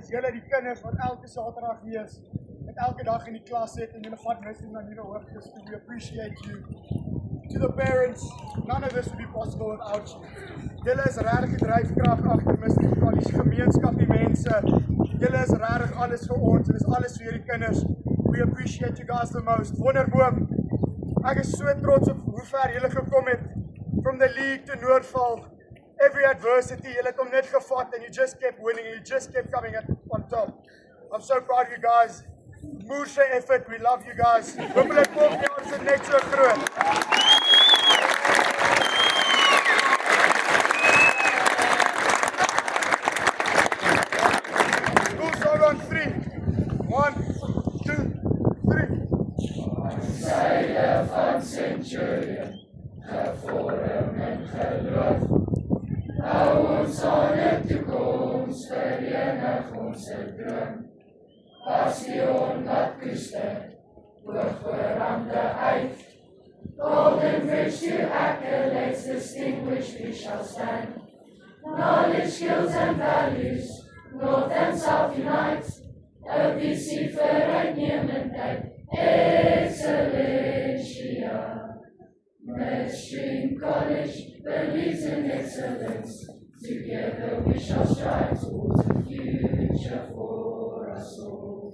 julle die kinders wat elke Saterdag hier is, en elke dag in die klas sit en julle vat missie na nuwe hoogtes. We appreciate you. To the parents, none of this would be possible without you. Julle is regtig die dryfkrag agter Mystery College gemeenskap, die mense. Julle is regtig alles vir ons en is alles vir hierdie kinders. We appreciate you guys the most. Wonderboom. Ek is so trots op hoe ver julle gekom het. From the league to Noordval. Every adversity, julle het hom net gevat and you just kept winning, you just kept coming on top. I'm so proud of you guys. Moeë effort, we love you guys. Hopelijk volgende jaar is het net so groot. Cool song on 3. 1, 2, 3. Syde van Centurion, gevorm en geloof. Hou ons aan die toekoms, verenig ons droom. Bastion wat koester, hooggerande uit. Golden bridge to accolades, distinguished we shall stand. Knowledge, skills and values, North and South unite. OPC veruitnemendheid, excellentia. Midstream College believes in excellence. Together we shall strive towards a future for us all.